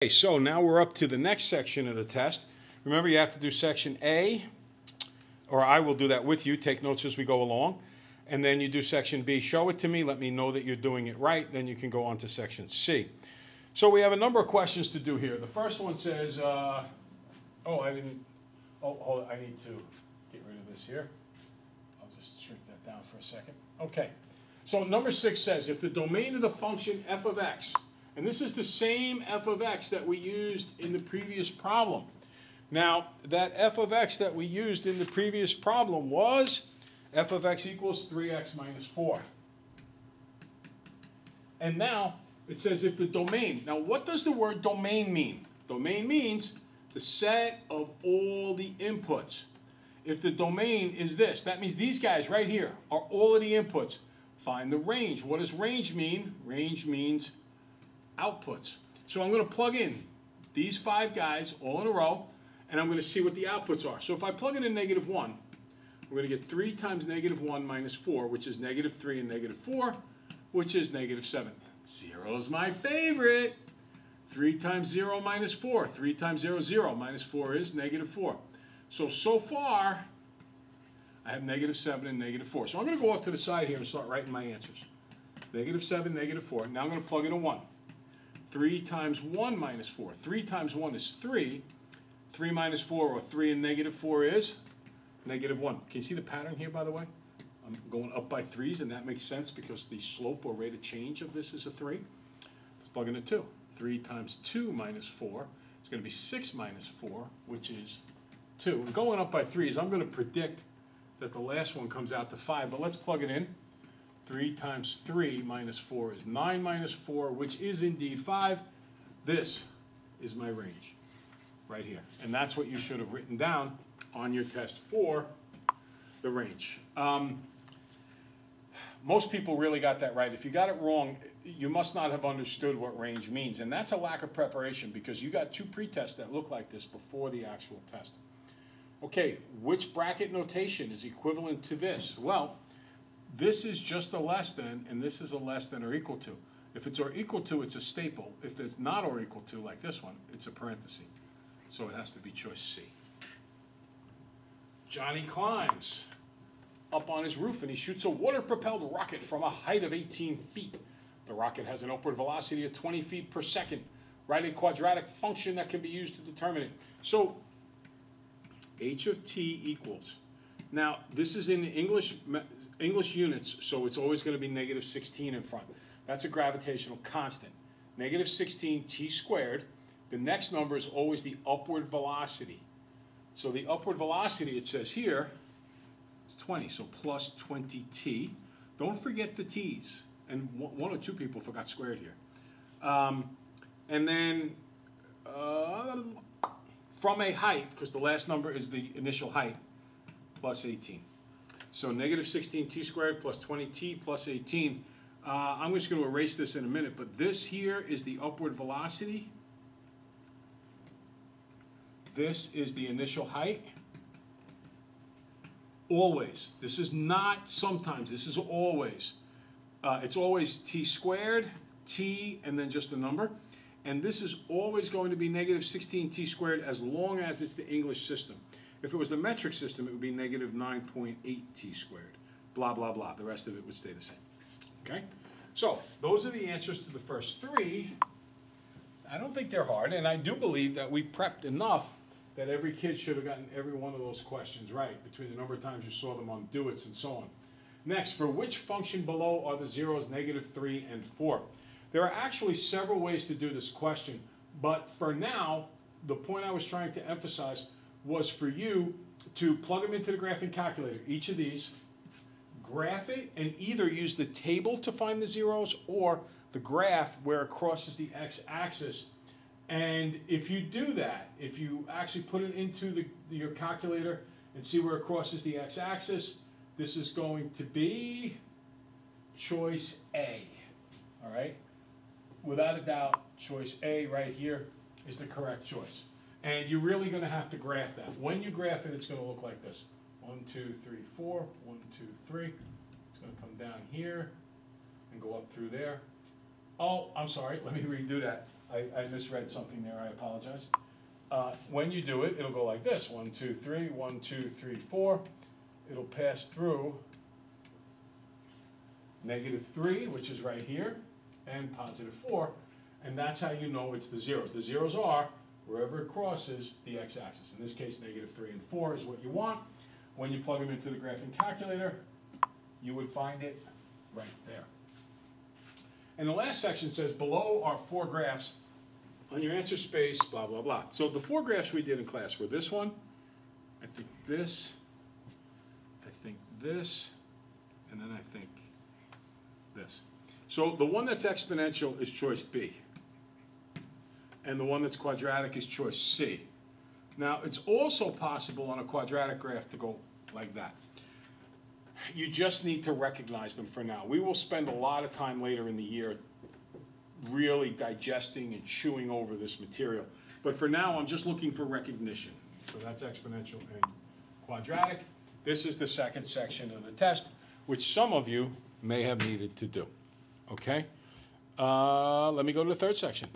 Okay, so now we're up to the next section of the test. Remember, you have to do section A, or I will do that with you. Take notes as we go along. And then you do section B. Show it to me. Let me know that you're doing it right. Then you can go on to section C. So we have a number of questions to do here. The first one says, I need to get rid of this here. I'll just shrink that down for a second. Okay. So number 6 says, if the domain of the function f of x, and this is the same f of x that we used in the previous problem. Now, that f of x that we used in the previous problem was f of x equals 3x minus 4. And now, it says if the domain. Now, what does the word domain mean? Domain means the set of all the inputs. If the domain is this, that means these guys right here are all of the inputs. Find the range. What does range mean? Range means outputs. So I'm going to plug in these 5 guys all in a row, and I'm going to see what the outputs are. So if I plug in a -1, we're going to get 3 times -1 minus 4, which is -3 and -4, which is -7. 0 is my favorite. 3 times 0 minus 4. 3 times 0 is 0. Minus 4 is -4. So far, I have -7 and -4. So I'm going to go off to the side here and start writing my answers. -7, -4. Now I'm going to plug in a 1. 3 times 1 minus 4. 3 times 1 is 3. 3 minus 4, or 3 and -4 is -1. Can you see the pattern here, by the way? I'm going up by 3s, and that makes sense because the slope or rate of change of this is a 3. Let's plug in a 2. 3 times 2 minus 4 is going to be 6 minus 4, which is 2. And going up by 3s, I'm going to predict that the last one comes out to 5, but let's plug it in. 3 times 3 minus 4 is 9 minus 4, which is indeed 5. This is my range right here. And that's what you should have written down on your test for the range. Most people really got that right. If you got it wrong, you must not have understood what range means. And that's a lack of preparation because you got 2 pre-tests that look like this before the actual test. Okay, which bracket notation is equivalent to this? Well, this is just a less than, and this is a less than or equal to. If it's or equal to, it's a staple. If it's not or equal to, like this one, it's a parenthesis. So it has to be choice C. Johnny climbs up on his roof and he shoots a water-propelled rocket from a height of 18 feet. The rocket has an upward velocity of 20 feet per second. Write a quadratic function that can be used to determine it. So h of t equals. Now, this is in English units, so it's always going to be -16 in front. That's a gravitational constant. -16 t squared. The next number is always the upward velocity. So the upward velocity, it says here, is 20, so plus 20t. Don't forget the t's. And 1 or 2 people forgot squared here. And then from a height, because the last number is the initial height, plus 18. So -16 t squared plus 20t plus 18. I'm just going to erase this in a minute, but this here is the upward velocity. This is the initial height. Always. This is not sometimes. This is always. It's always t squared, t, and then just a number. And this is always going to be -16 t squared as long as it's the English system. If it was the metric system, it would be -9.8 t squared. Blah, blah, blah. The rest of it would stay the same. Okay? So, those are the answers to the first 3. I don't think they're hard, and I do believe that we prepped enough that every kid should have gotten every one of those questions right between the number of times you saw them on do-its and so on. Next, for which function below are the zeros -3 and 4? There are actually several ways to do this question, but for now, the point I was trying to emphasize was for you to plug them into the graphing calculator, each of these, graph it, and either use the table to find the zeros or the graph where it crosses the x-axis. And if you do that, if you actually put it into your calculator and see where it crosses the x-axis, this is going to be choice A, all right? Without a doubt, choice A right here is the correct choice. And you're really going to have to graph that. When you graph it, it's going to look like this. 1, 2, 3, 4. 1, 2, 3. It's going to come down here and go up through there. Oh, I'm sorry. Let me redo that. I misread something there, I apologize. When you do it, it'll go like this, 1, 2, 3, 1, 2, 3, 4. It'll pass through -3, which is right here, and +4, and that's how you know it's the zeros. The zeros are wherever it crosses the x-axis. In this case, -3 and 4 is what you want. When you plug them into the graphing calculator, you would find it right there. And the last section says, below are 4 graphs on your answer space, blah, blah, blah. So the 4 graphs we did in class were this one, I think this, and then I think this. So the one that's exponential is choice B. And the one that's quadratic is choice C. Now, it's also possible on a quadratic graph to go like that. You just need to recognize them for now. We will spend a lot of time later in the year really digesting and chewing over this material. But for now, I'm just looking for recognition. So that's exponential and quadratic. This is the second section of the test, which some of you may have needed to do. Okay? Let me go to the third section.